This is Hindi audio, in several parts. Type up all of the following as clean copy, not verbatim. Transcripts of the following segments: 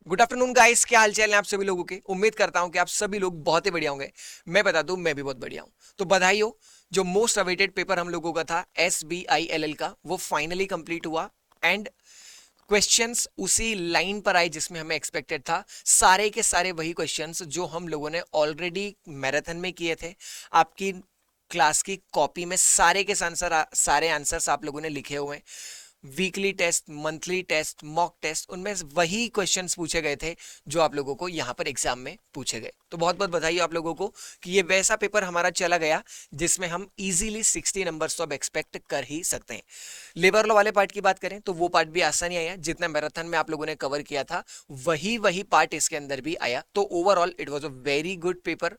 गुड आफ्टरनून गाइस, क्या हाल चाल है आप सभी लोगों के। उम्मीद करता हूं कि आप सभी लोग बहुत ही बढ़िया होंगे। मैं बता दूं, मैं भी बहुत बढ़िया हूं। तो बधाई हो, जो मोस्ट अवेटेड पेपर हम लोगों का था SBILL का, वो फाइनली कंप्लीट हुआ। एंड क्वेश्चंस उसी लाइन पर आए जिसमें हमें एक्सपेक्टेड था। सारे के सारे वही क्वेश्चंस जो हम लोगों ने ऑलरेडी मैराथन में किए थे। आपकी क्लास की कॉपी में सारे आंसर्स आप लोगों ने लिखे हुए हैं। Weekly test, monthly test, mock test, उनमें वही क्वेश्चंस पूछे गए थे जो आप लोगों को यहाँ पर एग्जाम में पूछे गए। तो बहुत बहुत बधाई आप लोगों को कि ये वैसा पेपर हमारा चला गया जिसमें हम इजीली 60 नंबर्स तो अब एक्सपेक्ट कर ही सकते हैं। लेबर लॉ वाले पार्ट की बात करें तो वो पार्ट भी आसान ही आया। जितना मैराथन में आप लोगों ने कवर किया था वही वही पार्ट इसके अंदर भी आया। तो overall it was a very good paper.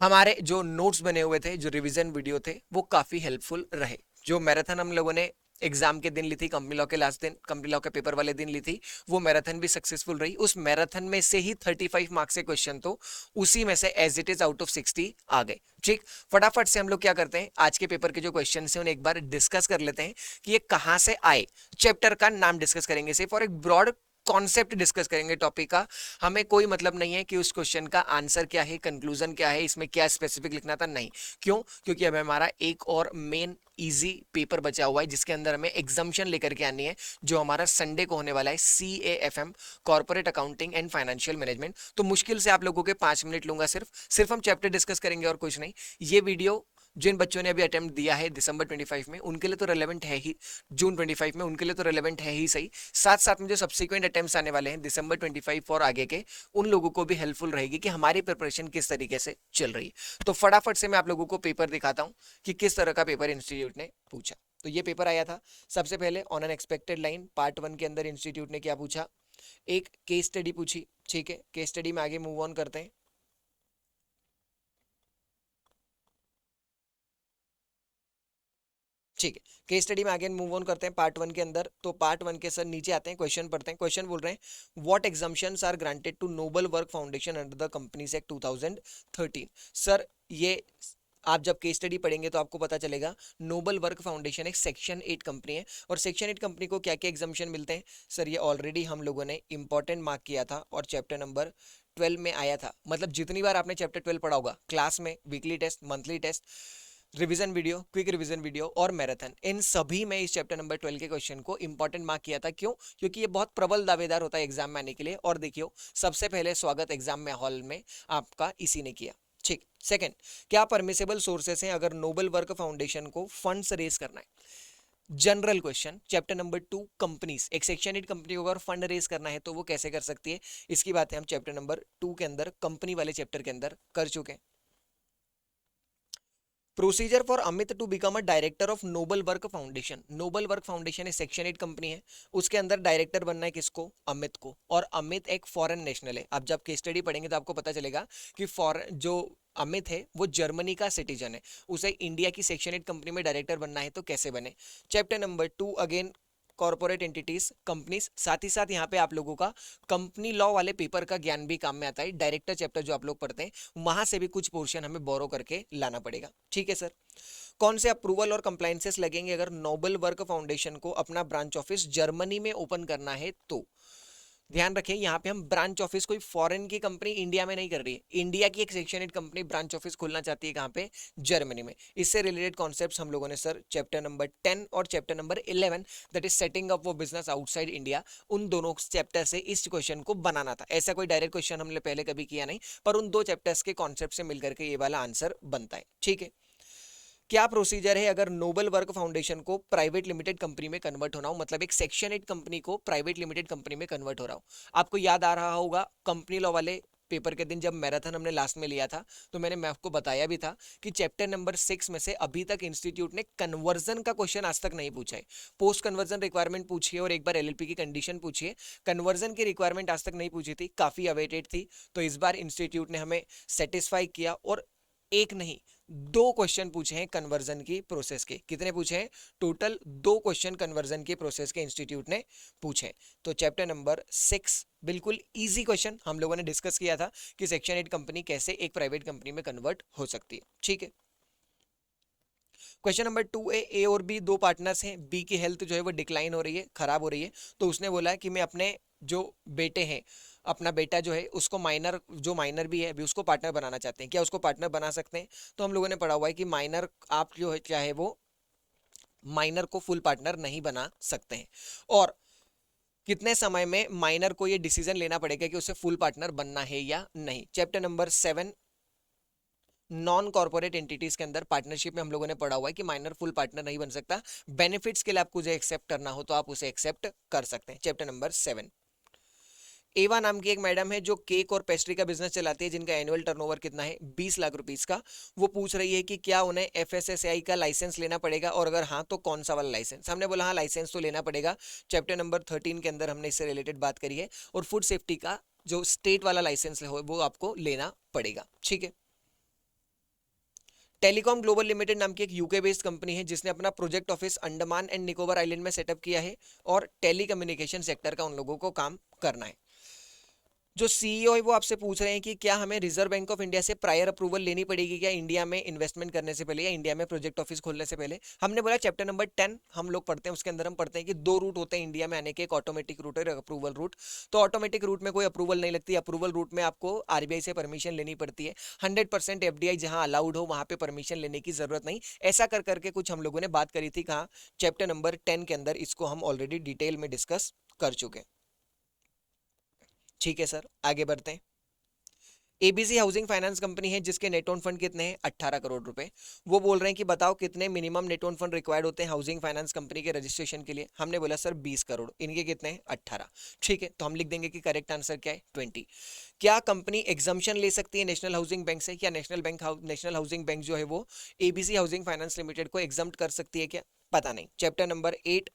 हमारे जो नोट्स बने हुए थे, जो रिवीजन वीडियो थे, वो काफी हेल्पफुल रहे। जो मैराथन हम लोगों ने एग्जाम के दिन ली थी, कंपनी लॉ के लास्ट दिन, कंपनी लॉ के पेपर वाले दिन ली थी, वो मैराथन भी सक्सेसफुल रही। उस मैराथन में से ही 35 मार्क्स के क्वेश्चन तो उसी में से as it is out of 60 आ गए। ठीक, फटाफट से हम लोग क्या करते हैं, आज के पेपर के जो क्वेश्चन है उन्हें एक बार डिस्कस कर लेते हैं कि ये कहां से आए। चैप्टर का नाम डिस्कस करेंगे सिर्फ, और एक ब्रॉड कॉन्सेप्ट डिस्कस करेंगे टॉपिक का। हमें कोई मतलब नहीं है कि उस क्वेश्चन का आंसर क्या है, कंक्लूजन क्या है, इसमें क्या स्पेसिफिक लिखना था, नहीं। क्यों? क्योंकि अब हमारा एक और मेन इजी पेपर बचा हुआ है जिसके अंदर हमें एग्जाम्शन लेकर के आनी है, जो हमारा संडे को होने वाला है, CAFM, corporate accounting and financial management. तो मुश्किल से आप लोगों के 5 मिनट लूंगा, सिर्फ हम चैप्टर डिस्कस करेंगे और कुछ नहीं। ये वीडियो जिन बच्चों ने अभी अटेम्प्ट दिया है दिसंबर 25 में, उनके लिए तो रेलेवेंट है ही। जून 25 में उनके लिए तो रेलेवेंट है ही सही। साथ साथ में जो सब्सिक्वेंट अटेम्प्ट्स आने वाले हैं दिसंबर 25 और आगे के, उन लोगों को भी हेल्पफुल रहेगी कि हमारी प्रिपरेशन किस तरीके से चल रही है। तो फटाफट से मैं आप लोगों को पेपर दिखाता हूं कि किस तरह का पेपर इंस्टीट्यूट ने पूछा। तो ये पेपर आया था सबसे पहले on an expected line. Part 1 के अंदर इंस्टीट्यूट ने क्या पूछा, एक केस स्टडी पूछी। ठीक है, केस स्टडी में आगे मूव ऑन करते हैं। ठीक है, केस स्टडी में आगे मूव ऑन करते हैं पार्ट 1 के अंदर। तो पार्ट 1 के सर नीचे आते हैं, क्वेश्चन पढ़ते हैं। क्वेश्चन बोल रहे हैं, what exemptions are granted to noble work foundation under the companies act 2013। Sir ये आप जब केस स्टडी पढ़ेंगे तो आपको पता चलेगा, नोबल वर्क फाउंडेशन एक सेक्शन 8 कंपनी है। और सेक्शन 8 कंपनी को क्या क्या एग्जाम्पशन मिलते हैं? सर ये ऑलरेडी हम लोगों ने इंपॉर्टेंट मार्क किया था और चैप्टर नंबर 12 में आया था। मतलब जितनी बार आपने चैप्टर 12 पढ़ा होगा क्लास में, weekly test, monthly test, revision video, quick revision video और मैराथन, इन सभी में इस चैप्टर नंबर 12 के क्वेश्चन को इंपॉर्टेंट मार्क किया था। क्यों? क्योंकि ये बहुत प्रबल दावेदार होता है एग्जाम में आने के लिए। और देखियो, सबसे पहले स्वागत एग्जाम में हॉल में आपका इसी ने किया। ठीक, सेकंड, क्या परमिसेबल सोर्सेस हैं अगर नोबल वर्क फाउंडेशन को फंड्स रेज करना है? General question, chapter number 2 companies, एक सेक्शन 8 कंपनी को अगर फंड रेज करना है तो वो कैसे कर सकती है, इसकी बातें हम चैप्टर नंबर 2 के अंदर, कंपनी वाले चैप्टर के अंदर कर चुके हैं। Procedure for Amit to become a director of noble work foundation. Noble work foundation एक सेक्शन 8 कंपनी है, उसके अंदर डायरेक्टर बनना है किसको? अमित को। और अमित एक फॉरेन नेशनल है। आप जब केस स्टडी पढ़ेंगे तो आपको पता चलेगा कि फॉरेन जो अमित है वो जर्मनी का सिटीजन है। उसे इंडिया की सेक्शन 8 कंपनी में डायरेक्टर बनना है तो कैसे बने? Chapter number 2 again corporate entities, companies. साथ ही साथ यहाँ पे आप लोगों का कंपनी लॉ वाले पेपर का ज्ञान भी काम में आता है। डायरेक्टर चैप्टर जो आप लोग पढ़ते हैं वहां से भी कुछ पोर्शन हमें बोरो करके लाना पड़ेगा। ठीक है सर। कौन से अप्रूवल और कंप्लाइंसेस लगेंगे अगर नोबल वर्क फाउंडेशन को अपना ब्रांच ऑफिस जर्मनी में ओपन करना है तो? ध्यान रखें, यहाँ पे हम ब्रांच ऑफिस कोई फॉरेन की कंपनी इंडिया में नहीं कर रही है। इंडिया की एक सेक्शन 8 कंपनी ब्रांच ऑफिस खोलना चाहती है कहाँ पे? जर्मनी में। इससे रिलेटेड कॉन्सेप्ट्स हम लोगों ने सर चैप्टर नंबर 10 और chapter number 11, that is setting up वो बिजनेस आउटसाइड इंडिया, उन दोनों चैप्टर से इस क्वेश्चन को बनाना था। ऐसा कोई डायरेक्ट क्वेश्चन हमने पहले कभी किया नहीं, पर उन दो चैप्टर्स के कॉन्सेप्ट से मिलकर के ये वाला आंसर बनता है। ठीक है, क्या प्रोसीजर है अगर नोबल वर्क फाउंडेशन को प्राइवेट लिमिटेड कंपनी में कन्वर्ट होना हो? मतलब एक सेक्शन 8 कंपनी को प्राइवेट लिमिटेड कंपनी में कन्वर्ट हो रहा हो। आपको याद आ रहा होगा कंपनी लॉ वाले पेपर के दिन जब मैराथन हमने लास्ट में लिया था तो मैं आपको बताया भी था कि चैप्टर नंबर 6 में से अभी तक इंस्टीट्यूट ने कन्वर्जन का क्वेश्चन आज तक नहीं पूछा है। पोस्ट कन्वर्जन रिक्वायरमेंट पूछिए और एक बार LLP की कंडीशन पूछिए, कन्वर्जन की रिक्वायरमेंट आज तक नहीं पूछी थी, काफी अवेटेड थी। तो इस बार इंस्टीट्यूट ने हमें सेटिस्फाई किया और एक नहीं, दो क्वेश्चन पूछे हैं कन्वर्जन की प्रोसेस के। कितने पूछे हैं? टोटल दो क्वेश्चन कन्वर्जन की प्रोसेस के इंस्टीट्यूट ने पूछे। तो चैप्टर नंबर 6 बिल्कुल इजी क्वेश्चन हम लोगों ने डिस्कस किया था कि सेक्शन 8 कंपनी कैसे एक प्राइवेट कंपनी में कन्वर्ट हो सकती है। ठीक है, क्वेश्चन नंबर 2 ए और बी दो पार्टनर्स हैं। बी की हेल्थ जो है वो डिक्लाइन हो रही है, खराब हो रही है। तो उसने बोला है कि मैं अपने जो बेटे हैं, अपना बेटा जो है उसको माइनर, जो माइनर भी है अभी उसको पार्टनर बनाना चाहते हैं, क्या उसको पार्टनर बना सकते हैं? तो हम लोगों ने पढ़ा हुआ है कि माइनर आप जो है चाहे वो माइनर को फुल पार्टनर नहीं बना सकते हैं। और कितने समय में माइनर को ये डिसीजन लेना पड़ेगा कि उसे फुल पार्टनर बनना है या नहीं। Chapter number 7 non corporate entities के अंदर पार्टनरशिप में हम लोगों ने पढ़ा हुआ है कि माइनर फुल पार्टनर नहीं बन सकता, बेनिफिट्स के लिए आपको उसे एक्सेप्ट करना हो तो आप उसे एक्सेप्ट कर सकते हैं। Chapter number 7। एवा नाम की एक मैडम है जो केक और पेस्ट्री का बिजनेस चलाती है, जिनका एनुअल टर्नओवर कितना है 20 लाख रुपीस का। वो पूछ रही है कि क्या उन्हें एफएसएसएआई का लाइसेंस लेना पड़ेगा, और अगर हाँ तो कौन सा वाला लाइसेंस। हमने बोला हाँ लाइसेंस तो लेना पड़ेगा, चैप्टर नंबर 13 के अंदर हमने इससे रिलेटेड बात करी है। और फूड सेफ्टी का जो स्टेट वाला लाइसेंस हो वो आपको लेना पड़ेगा, ठीक है। टेलीकॉम ग्लोबल लिमिटेड नाम की एक यूके बेस्ड कंपनी है जिसने अपना project office Andaman and Nicobar island में सेटअप किया है, और टेलीकम्युनिकेशन सेक्टर का उन लोगों को काम करना है। जो सीईओ है वो आपसे पूछ रहे हैं कि क्या हमें रिजर्व बैंक ऑफ इंडिया से प्रायर अप्रूवल लेनी पड़ेगी क्या इंडिया में इन्वेस्टमेंट करने से पहले या इंडिया में प्रोजेक्ट ऑफिस खोलने से पहले। हमने बोला चैप्टर नंबर 10 हम लोग पढ़ते हैं, उसके अंदर हम पढ़ते हैं कि 2 रूट होते हैं इंडिया में आने के, एक ऑटोमेटिक रूट और अप्रूवल रूट। तो ऑटोमेटिक रूट में कोई अप्रूवल नहीं लगती, अप्रूवल रूट में आपको आरबीआई से परमिशन लेनी पड़ती है। 100% एफडीआई जहां अलाउड हो वहां पे परमिशन लेने की जरूरत नहीं। ऐसा कर करके कुछ हम लोगों ने बात करी थी, कहा चैप्टर नंबर 10 के अंदर, इसको हम ऑलरेडी डिटेल में डिस्कस कर चुके हैं। ठीक है सर, आगे बढ़ते हैं। एबीसी हाउसिंग फाइनेंस कंपनी है जिसके नेट ओन फंड कितने हैं 18 करोड़ रुपए। वो बोल रहे हैं कि बताओ कितने minimum net own fund required होते हैं हाउसिंग फाइनेंस कंपनी के रजिस्ट्रेशन के लिए। हमने बोला सर 20 करोड़, इनके कितने हैं 18। ठीक है, तो हम लिख देंगे कि करेक्ट आंसर क्या है 20। क्या कंपनी एग्जाम्पशन ले सकती है नेशनल हाउसिंग बैंक से? क्या नेशनल हाउसिंग बैंक जो है वो एबीसी हाउसिंग फाइनेंस लिमिटेड को एग्जाम्प्ट कर सकती है क्या? पता नहीं। Chapter number 8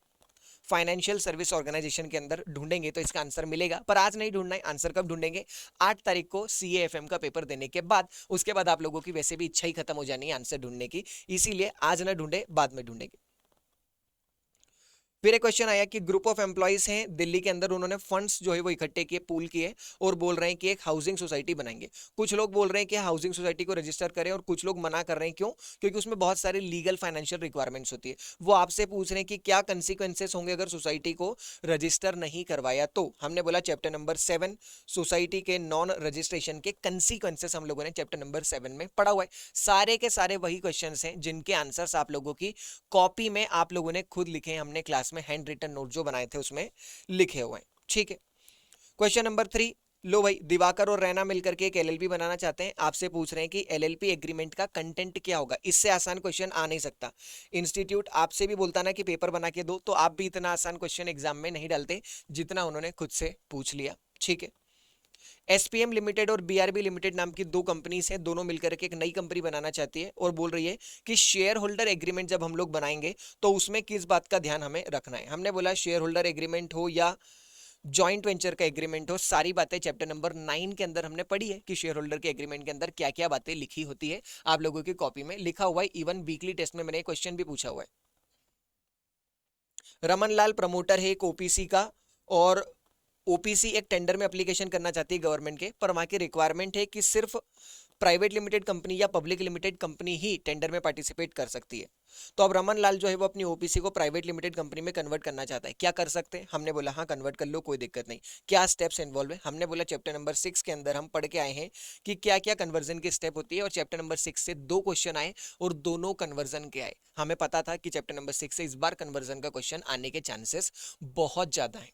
financial service organisation के अंदर ढूंढेंगे तो इसका आंसर मिलेगा, पर आज नहीं ढूंढना है। आंसर कब ढूंढेंगे? 8 तारीख को सीएएफएम का पेपर देने के बाद। उसके बाद आप लोगों की वैसे भी इच्छा ही खत्म हो जानी है आंसर ढूंढने की, इसीलिए आज ना ढूंढे, बाद में ढूंढेंगे। फिर एक क्वेश्चन आया कि ग्रुप ऑफ एम्प्लॉइज हैं दिल्ली के अंदर, उन्होंने फंड्स जो है वो इकट्ठे किए, पूल किए, और बोल रहे हैं कि एक हाउसिंग सोसाइटी बनाएंगे। कुछ लोग बोल रहे हैं कि हाउसिंग सोसाइटी को रजिस्टर करें, और कुछ लोग मना कर रहे हैं। क्यों? क्योंकि उसमें बहुत सारे लीगल फाइनेंशियल रिक्वायरमेंट्स होती है। वो आपसे पूछ रहे हैं कि क्या कंसिक्वेंसेस होंगे अगर सोसाइटी को रजिस्टर नहीं करवाया तो। हमने बोला चैप्टर नंबर 7 सोसाइटी के नॉन रजिस्ट्रेशन के कंसिक्वेंसेस हम लोगों ने चैप्टर नंबर 7 में पढ़ा हुआ है। सारे के सारे वही क्वेश्चन हैं जिनके आंसर्स आप लोगों की कॉपी में आप लोगों ने खुद लिखे हैं, हमने क्लास में हैंड रिटन नोट जो बनाए थे उसमें लिखे हुए हैं। ठीक है, क्वेश्चन नंबर 3। लो भाई, दिवाकर और रैना मिलकर के एक एलएलपी बनाना चाहते हैं। आपसे पूछ रहे हैं कि एलएलपी एग्रीमेंट का कंटेंट क्या होगा। इससे आसान क्वेश्चन आ नहीं सकता। इंस्टीट्यूट आपसे भी बोलता ना कि पेपर बना के दो, तो आप भी इतना आसान क्वेश्चन एग्जाम में नहीं डालते जितना उन्होंने खुद से पूछ लिया। ठीक है, एसपीएम लिमिटेड और बीआरबी लिमिटेड नाम की 2 कंपनीज हैं, दोनों मिलकर के एक नई कंपनी बनाना चाहती है, और बोल रही है कि शेयर होल्डर एग्रीमेंट जब हम लोग बनाएंगे तो उसमें किस बात का ध्यान हमें रखना है। हमने बोला शेयर होल्डर एग्रीमेंट हो या जॉइंट वेंचर का एग्रीमेंट हो, सारी बातें चैप्टर नंबर 9 के अंदर हमने पढ़ी है कि शेयर होल्डर के एग्रीमेंट के अंदर क्या क्या बातें लिखी होती है। आप लोगों की कॉपी में लिखा हुआ है, इवन वीकली टेस्ट में मैंने क्वेश्चन भी पूछा हुआ है। रमन लाल प्रमोटर है एक ओपीसी का, और ओपीसी एक टेंडर में एप्लीकेशन करना चाहती है गवर्नमेंट के, पर वहां की रिक्वायरमेंट है कि सिर्फ प्राइवेट लिमिटेड कंपनी या पब्लिक लिमिटेड कंपनी ही टेंडर में पार्टिसिपेट कर सकती है। तो अब रमन लाल जो है वो अपनी ओपीसी को प्राइवेट लिमिटेड कंपनी में कन्वर्ट करना चाहता है, क्या कर सकते हैं? हमने बोला हाँ कन्वर्ट कर लो, कोई दिक्कत नहीं। क्या स्टेप्स इन्वॉल्व है? हमने बोला चैप्टर नंबर 6 के अंदर हम पढ़ के आए हैं कि क्या क्या कन्वर्जन की स्टेप होती है, और चैप्टर नंबर 6 से 2 क्वेश्चन आए और दोनों कन्वर्जन के आए। हमें पता था कि चैप्टर नंबर 6 से इस बार कन्वर्जन का क्वेश्चन आने के चांसेस बहुत ज्यादा है।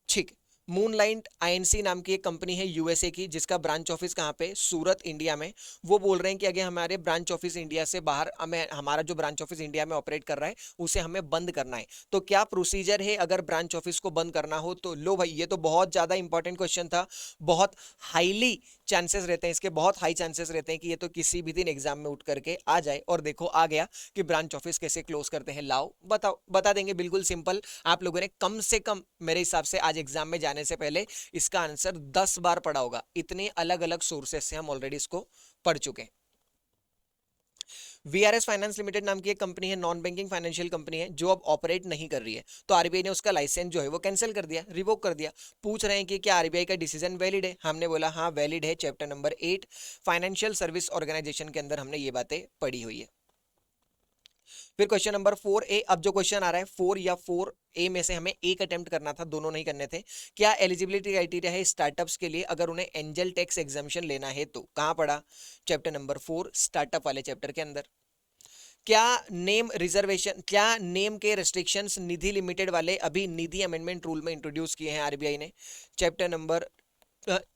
ठीक, मूनलाइट आईएनसी नाम की एक कंपनी है यूएसए की, जिसका ब्रांच ऑफिस कहाँ पे? सूरत, इंडिया में। वो बोल रहे हैं कि अगर हमारे ब्रांच ऑफिस इंडिया से बाहर, हमें हमारा जो ब्रांच ऑफिस इंडिया में ऑपरेट कर रहा है उसे हमें बंद करना है। तो क्या प्रोसीजर है अगर ब्रांच ऑफिस को बंद करना हो? तो लो भाई, ये तो बहुत ज्यादा इंपॉर्टेंट क्वेश्चन था। बहुत हाईली चांसेस रहते हैं इसके, बहुत हाई चांसेस रहते हैं कि ये तो किसी भी दिन एग्जाम में उठ करके आ जाए। और देखो आ गया कि ब्रांच ऑफिस कैसे क्लोज करते हैं। लाओ बताओ, बता देंगे, बिल्कुल सिंपल। आप लोगों ने कम से कम मेरे हिसाब से आज एग्जाम में जाने से पहले इसका आंसर 10 बार पढ़ा होगा। इतने अलग अलग सोर्सेस से हम ऑलरेडी इसको पढ़ चुके हैं। वीआरएस फाइनेंस लिमिटेड नाम की एक कंपनी है, नॉन बैंकिंग फाइनेंशियल कंपनी है, जो अब ऑपरेट नहीं कर रही है। तो आरबीआई ने उसका लाइसेंस जो है वो कैंसिल कर दिया, रिवोक कर दिया। पूछ रहे हैं कि क्या आरबीआई का डिसीजन वैलिड है? हमने बोला हाँ वैलिड है। Chapter number 8 financial service organisation के अंदर हमने ये बातें पढ़ी हुई है। फिर क्वेश्चन नंबर 4A, अब जो क्वेश्चन आ रहा है 4 या 4A में से हमें एक अटेम्प्ट करना था, दोनों नहीं करने थे। क्या एलिजिबिलिटी क्राइटेरिया है स्टार्टअप्स के लिए अगर उन्हें एंजल टैक्स एग्जामिशन लेना है तो? कहां पढ़ा? चैप्टर नंबर 4 स्टार्टअप वाले चैप्टर के अंदर। क्या नेम रिजर्वेशन, क्या नेम के रेस्ट्रिक्शंस निधि लिमिटेड वाले अभी निधि अमेंडमेंट रूल में इंट्रोड्यूस किए हैं आरबीआई ने? चैप्टर नंबर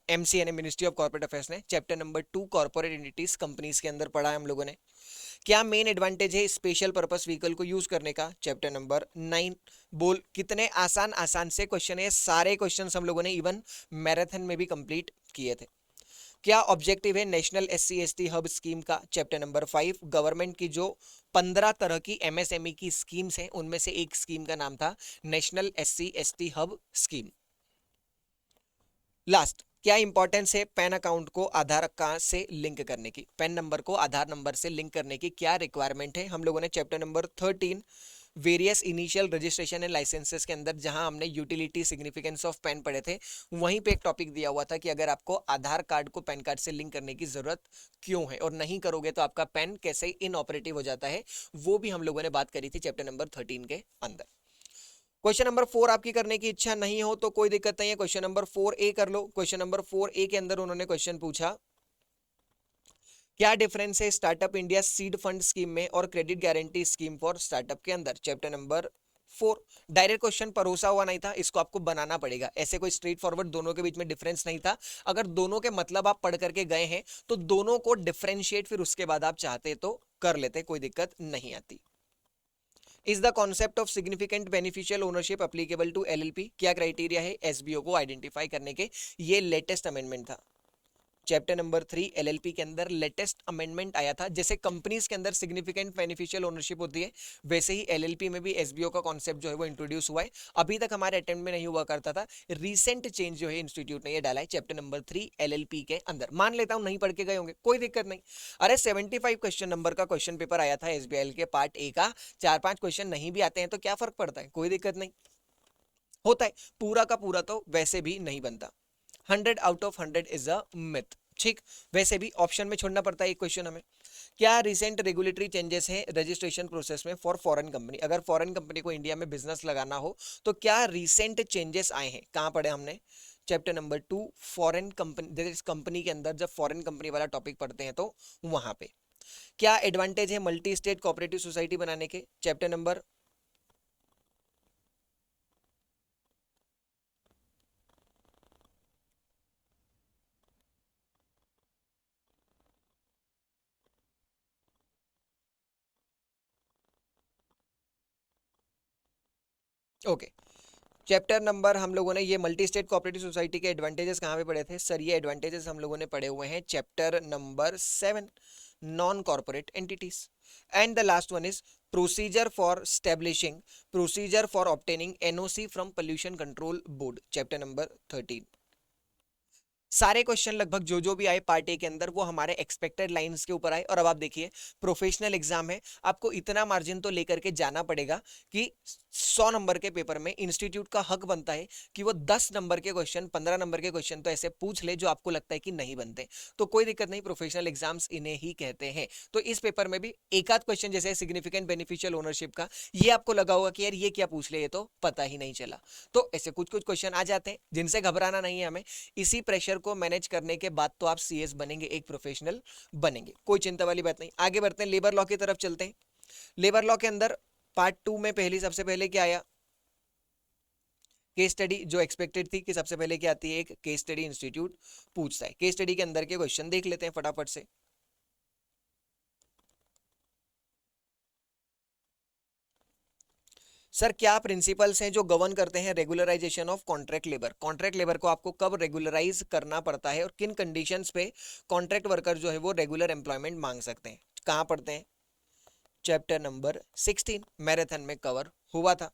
एमसीए ने, मिनिस्ट्री ऑफ कॉर्पोरेट अफेयर्स ने chapter number 2 corporate entities companies के अंदर पढ़ा है हम लोगों ने। क्या मेन एडवांटेज है स्पेशल पर्पस व्हीकल को यूज करने का? Chapter number 9। बोल कितने आसान आसान से क्वेश्चन है, सारे क्वेश्चंस हम लोगों ने इवन मैराथन में भी कंप्लीट किए थे। क्या ऑब्जेक्टिव है नेशनल SC/ST हब स्कीम का? Chapter number 5। गवर्नमेंट की जो 15 तरह की MSME की स्कीम्स हैं उनमें से एक स्कीम का नाम था national SC/ST hub scheme. Last, क्या इंपॉर्टेंस है पैन अकाउंट को आधार कार्ड से लिंक करने की? पैन नंबर को आधार नंबर से लिंक करने की क्या रिक्वायरमेंट है? हम लोगों ने chapter number 13 various initial registration and licenses के अंदर जहां हमने यूटिलिटी सिग्निफिकेंस ऑफ पैन पढ़े थे, वहीं पे एक टॉपिक दिया हुआ था कि अगर आपको आधार कार्ड को पैन कार्ड से लिंक करने की जरूरत क्यों है और नहीं करोगे तो आपका पैन कैसे इनऑपरेटिव हो जाता है, वो भी हम लोगों ने बात करी थी चैप्टर नंबर 13 के अंदर। क्वेश्चन नंबर 4 आपकी करने की इच्छा नहीं हो तो कोई दिक्कत नहीं है, क्वेश्चन नंबर 4A कर लो। क्वेश्चन नंबर 4A के अंदर उन्होंने क्वेश्चन पूछा, क्या डिफरेंस है startup India seed fund scheme में और credit guarantee scheme for startup के अंदर? Chapter number 4। डायरेक्ट क्वेश्चन परोसा हुआ नहीं था, इसको आपको बनाना पड़ेगा। ऐसे कोई स्ट्रेट फॉरवर्ड दोनों के बीच में डिफरेंस नहीं था। अगर दोनों के मतलब आप पढ़ करके गए हैं तो दोनों को डिफरेंशिएट फिर उसके बाद आप चाहते तो कर लेते, कोई दिक्कत नहीं आती। Is the concept of significant beneficial ownership applicable to LLP? क्या क्राइटेरिया है एसबीओ को आइडेंटिफाई करने के? ये लेटेस्ट अमेंडमेंट था। चैप्टर नंबर 3 एलएलपी के अंदर लेटेस्ट अमेंडमेंट आया था। जैसे कंपनीज के अंदर सिग्निफिकेंट बेनिफिशियल ओनरशिप होती है, वैसे ही एलएलपी में भी एसबीओ का कॉन्सेप्ट जो है वो इंट्रोड्यूस हुआ है। अभी तक हमारे अटेम्प्ट में नहीं हुआ करता था, रीसेंट चेंज जो है इंस्टीट्यूट ने ये डाला है चैप्टर नंबर 3 एलएलपी के अंदर। मान लेता हूं नहीं पढ़ के गए होंगे, कोई दिक्कत नहीं। अरे 75 क्वेश्चन नंबर का क्वेश्चन पेपर आया था एसबीआई के पार्ट ए का, 4-5 क्वेश्चन नहीं भी आते हैं तो क्या फर्क पड़ता है, कोई दिक्कत नहीं होता है। पूरा का पूरा तो वैसे भी नहीं बनता, 100 out of 100 is a myth. ठीक, वैसे भी ऑप्शन में छोड़ना पड़ता है एक क्वेश्चन हमें। क्या रिसेंट रेगुलेटरी चेंजेस हैं रजिस्ट्रेशन प्रोसेस में फॉर फॉरेन कंपनी? अगर फॉरेन कंपनी को इंडिया में बिजनेस लगाना हो तो क्या रिसेंट चेंजेस आए हैं? कहां पढ़े हमने? Chapter number 2 foreign company, company के अंदर जब फॉरेन कंपनी वाला टॉपिक पढ़ते हैं तो वहां पे। क्या एडवांटेज है मल्टी स्टेट कोऑपरेटिव सोसाइटी बनाने के? Chapter number okay, chapter number हम लोगों ने ये मल्टी स्टेट कोऑपरेटिव सोसाइटी के एडवांटेजेस कहाँ पे पढ़े थे सर? ये एडवांटेजेस हम लोगों ने पढ़े हुए हैं chapter number 7 non corporate entities. And the last one is procedure for establishing, procedure for obtaining NOC from pollution control board, chapter number 13। सारे क्वेश्चन लगभग जो भी आए पार्ट ए के अंदर वो हमारे एक्सपेक्टेड लाइंस के ऊपर आए। और अब आप देखिए प्रोफेशनल एग्जाम है, आपको इतना मार्जिन तो लेकर के जाना पड़ेगा कि 100 नंबर के पेपर में इंस्टीट्यूट का हक बनता है कि वो 10 नंबर के क्वेश्चन, 15 नंबर के क्वेश्चन तो ऐसे पूछ ले जो आपको लगता है कि नहीं बनते। तो कोई दिक्कत नहीं, प्रोफेशनल एग्जाम्स इन्हें ही कहते हैं। तो इस पेपर में भी एक आध क्वेश्चन जैसे सिग्निफिकेंट बेनिफिशियल ओनरशिप का, ये आपको लगा होगा कि यार ये क्या पूछ ले, ये तो पता ही नहीं चला। तो ऐसे कुछ कुछ क्वेश्चन आ जाते हैं जिनसे घबराना नहीं है हमें। इसी प्रेशर को मैनेज करने के बाद तो आप सीएस बनेंगे, एक प्रोफेशनल बनेंगे, कोई चिंता वाली बात नहीं। आगे बढ़ते हैं, लेबर लॉ की तरफ चलते हैं। लेबर लॉ के अंदर पार्ट 2 में सबसे पहले क्या आया? केस स्टडी, जो एक्सपेक्टेड थी कि सबसे पहले क्या आती है, एक केस स्टडी इंस्टीट्यूट पूछता है। केस स्टडी के अंदर के क्वेश्चन देख लेते हैं फटाफट से। सर क्या प्रिंसिपल्स हैं जो गवर्न करते हैं regularisation of contract labour? Contract labour को आपको कब रेगुलराइज करना पड़ता है और किन कंडीशंस पे कॉन्ट्रैक्ट वर्कर जो है वो रेगुलर एम्प्लॉयमेंट मांग सकते हैं? कहां पढ़ते हैं? चैप्टर नंबर 16 मैराथन में कवर हुआ था।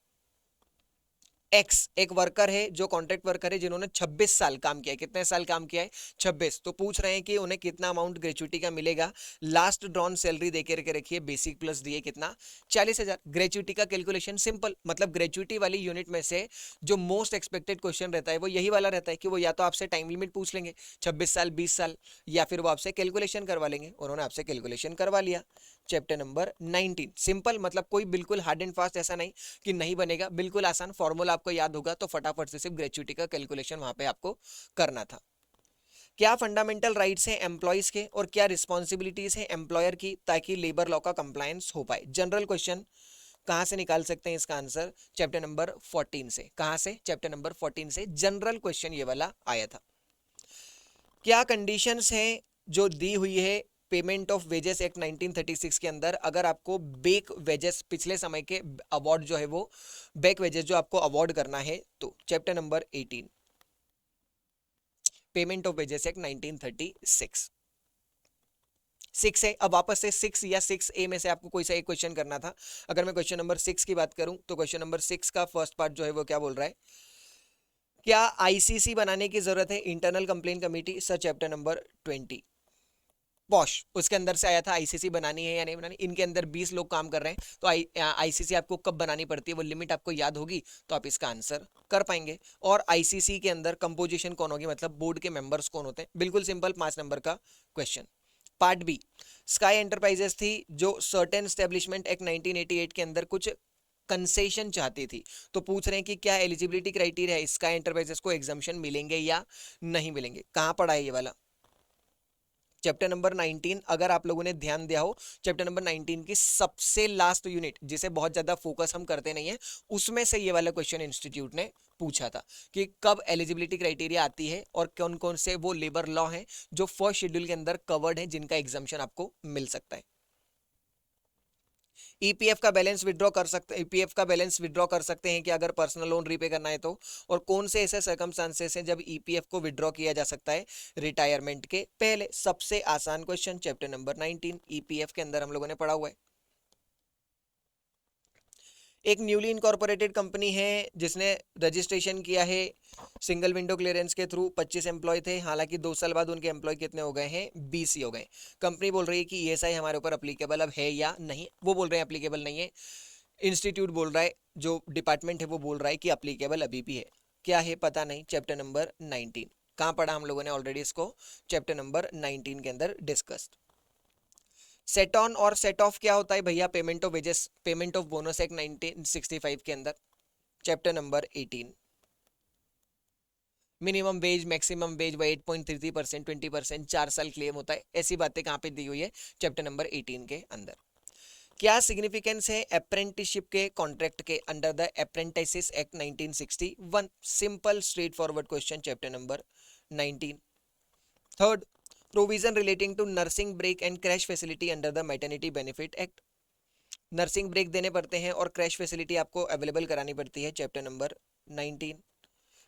एक्स एक वर्कर है जो कॉन्ट्रैक्ट वर्कर है जिन्होंने 26 साल काम किया है। कितने साल काम किया है? 26। तो पूछ रहे हैं कि उन्हें कितना अमाउंट ग्रेचुइटी का मिलेगा। लास्ट ड्रॉन सैलरी देके रखिए, बेसिक प्लस दिए कितना, 40,000। ग्रेचुइटी का कैलकुलेशन सिंपल, मतलब ग्रेचुइटी वाली यूनिट में से जो मोस्ट एक्सपेक्टेड क्वेश्चन रहता है वो यही वाला रहता है कि वो या तो आपसे टाइम लिमिट पूछ लेंगे 26 साल 20 साल, या फिर वो आपसे कैलकुलेशन करवा लेंगे। उन्होंने आपसे कैलकुलेशन करवा लिया। चैप्टर नंबर 19 सिंपल, मतलब कोई बिल्कुल हार्ड एंड फास्ट ऐसा नहीं कि नहीं बनेगा, बिल्कुल आसान। फॉर्मूला आपको याद होगा तो फटाफट से सिर्फ ग्रेचुइटी का कैलकुलेशन वहां पे आपको करना था। क्या फंडामेंटल राइट्स हैं एम्प्लॉयज के और क्या रिस्पॉन्सिबिलिटीज हैं एम्प्लॉयर की, ताकि लेबर लॉ का कंप्लायंस हो पाए। जनरल क्वेश्चन कहां से निकाल सकते हैं इसका आंसर? चैप्टर नंबर 14 से। कहां से? चैप्टर नंबर 14 से जनरल क्वेश्चन ये वाला आया था। क्या कंडीशंस हैं जो दी हुई है पेमेंट ऑफ वेजेस एक्ट 1936 के अंदर, अगर आपको बेक वेजेस पिछले समय के अवार्ड जो है वो बेक वेजेस जो आपको अवार्ड करना है तो? Chapter number 18 payment of wages act 1936 6 है। अब वापस से 6 या 6A में से आपको कोई सा एक क्वेश्चन करना था। अगर मैं क्वेश्चन नंबर 6 की बात करूं तो क्वेश्चन नंबर 6 का फर्स्ट पार्ट जो है वो क्या बोल रहा है? क्या आईसीसी बनाने की जरूरत है, internal complaint committee? Sir chapter number 20 posh उसके अंदर से आया था आईसीसी बनानी है या नहीं बनानी। इनके अंदर 20 लोग काम कर रहे हैं तो आईसीसी आपको कब बनानी पड़ती है वो लिमिट आपको याद होगी तो आप इसका आंसर कर पाएंगे। और आईसीसी के अंदर कंपोजिशन कौन होगी, मतलब बोर्ड के मेंबर्स कौन होते हैं? बिल्कुल सिंपल, 5 नंबर का question. Part B, sky enterprises थी जो सर्टेन एस्टेब्लिशमेंट एक्ट 1988 के अंदर कुछ कंसेशन चाहती थी, तो पूछ रहे हैं कि क्या एलिजिबिलिटी क्राइटेरिया है, स्काई एंटरप्राइजेस को एग्जाम्शन मिलेंगे या नहीं मिलेंगे। कहां पढ़ा है ये वाला? Chapter number 19। अगर आप लोगों ने ध्यान दिया हो चैप्टर नंबर 19 की सबसे लास्ट यूनिट जिसे बहुत ज्यादा फोकस हम करते नहीं है, उसमें से ये वाला क्वेश्चन इंस्टीट्यूट ने पूछा था कि कब एलिजिबिलिटी क्राइटेरिया आती है और कौन कौन से वो लेबर लॉ हैं जो फर्स्ट शेड्यूल के अंदर कवर्ड है जिनका एग्जाम्शन आपको मिल सकता है। ईपीएफ का बैलेंस विड्रॉ कर सकते ईपीएफ का बैलेंस विड्रॉ कर सकते हैं कि अगर पर्सनल लोन रीपे करना है तो? और कौन से ऐसे सर्कमस्टांसेस हैं जब ईपीएफ को विड्रॉ किया जा सकता है? रिटायरमेंट के पहले। सबसे आसान क्वेश्चन चैप्टर नंबर 19 ईपीएफ के अंदर हम लोगों ने पढ़ा हुआ है। एक न्यूली इनकॉर्पोरेटेड कंपनी है जिसने रजिस्ट्रेशन किया है सिंगल विंडो क्लियरेंस के थ्रू। 25 एम्प्लॉय थे, हालांकि 2 साल बाद उनके एम्प्लॉय कितने हो गए हैं? 20 ही हो गए। कंपनी बोल रही है कि ईएसआई हमारे ऊपर अप्लीकेबल अब है या नहीं। वो बोल रहे हैं अप्लीकेबल नहीं है, इंस्टीट्यूट बोल रहा है, जो डिपार्टमेंट है वो बोल रहा है कि अप्लीकेबल अभी भी है। क्या है पता नहीं। चैप्टर नंबर 19 कहाँ पढ़ा हम लोगों ने ऑलरेडी इसको? चैप्टर नंबर 19 के अंदर डिस्कस्ड। सेट ऑन और सेट ऑफ क्या होता है भैया? Payment of wages, payment of bonus act 1965 के अंदर। Chapter number 18 minimum wage maximum wage व 8.33% 20% 4 साल क्लेम होता है, ऐसी बातें कहाँ पे दी हुई है? चैप्टर नंबर 18 के अंदर। क्या सिग्निफिकेंस है अप्रेंटिसशिप के कॉन्ट्रैक्ट के under the apprentices act 1961? Simple straightforward question chapter number 19। Third, provision relating to nursing break and crash facility under the maternity benefit act. Nursing break देने पड़ते हैं और क्रैश फैसिलिटी आपको अवेलेबल करानी पड़ती है, chapter number 19।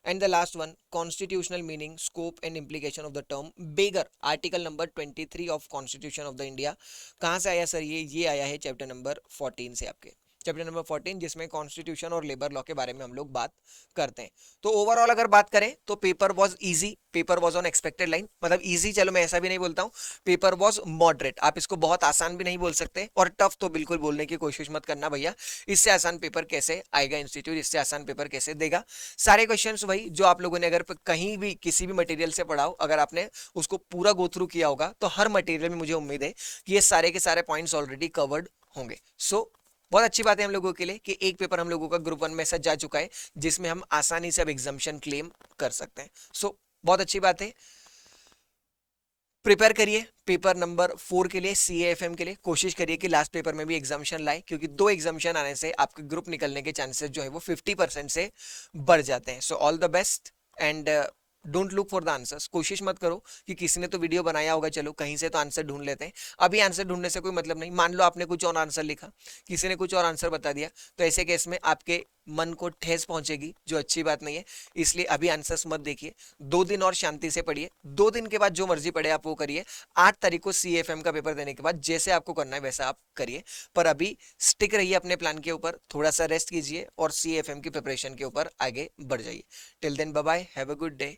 And the last one, constitutional meaning scope and implication of the term beggar, article number 23 of constitution of the India. कहाँ से आया सर ये आया है चैप्टर नंबर 14 से आपके। चैप्टर नंबर 14 जिसमें कॉन्स्टिट्यूशन और लेबर लॉ के बारे में हम लोग बात करते हैं। तो ओवरऑल अगर बात करें तो paper was easy, paper was on expected line, मतलब इजी चलो मैं ऐसा भी नहीं बोलता हूँ, पेपर वॉज मॉडरेट। आप इसको बहुत आसान भी नहीं बोल सकते और टफ तो बिल्कुल बोलने की कोशिश मत करना भैया, इससे आसान पेपर कैसे आएगा इंस्टीट्यूट, इससे आसान पेपर कैसे देगा। सारे क्वेश्चंस वही जो आप लोगों ने अगर कहीं भी किसी भी मटेरियल से पढ़ाओ, अगर आपने उसको पूरा गो थ्रू किया होगा तो हर मटेरियल में मुझे उम्मीद है कि ये सारे के सारे पॉइंट्स ऑलरेडी कवर्ड होंगे। सो बहुत अच्छी बात है हम लोगों के लिए कि एक पेपर हम लोगों का ग्रुप 1 में ऐसा जा चुका है जिसमें हम आसानी से अब एग्जाम्शन क्लेम कर सकते हैं। सो बहुत अच्छी बात है। प्रिपेयर करिए पेपर नंबर 4 के लिए, CAFM के लिए। कोशिश करिए कि लास्ट पेपर में भी एग्जाम्शन लाए, क्योंकि 2 एग्जाम्शन आने से आपके ग्रुप निकलने के चांसेस जो है वो 50% से बढ़ जाते हैं। So all the best and don't look for the answers. कोशिश मत करो कि किसी ने तो वीडियो बनाया होगा, चलो कहीं से तो आंसर ढूंढ लेते हैं। अभी आंसर ढूंढने से कोई मतलब नहीं। मान लो आपने कुछ और आंसर लिखा, किसी ने कुछ और आंसर बता दिया, तो ऐसे केस में आपके मन को ठेस पहुंचेगी, जो अच्छी बात नहीं है। इसलिए अभी आंसर्स मत देखिए, 2 दिन और शांति से पढ़िए, 2 दिन के बाद जो मर्जी पढ़े आप वो करिए। 8 तारीख को CFM का पेपर देने के बाद जैसे आपको करना है वैसा आप करिए, पर अभी स्टिक रहिए अपने प्लान के ऊपर, थोड़ा सा रेस्ट कीजिए और CFM की प्रिपरेशन के ऊपर आगे बढ़ जाइए। Till then bye bye, have a good day.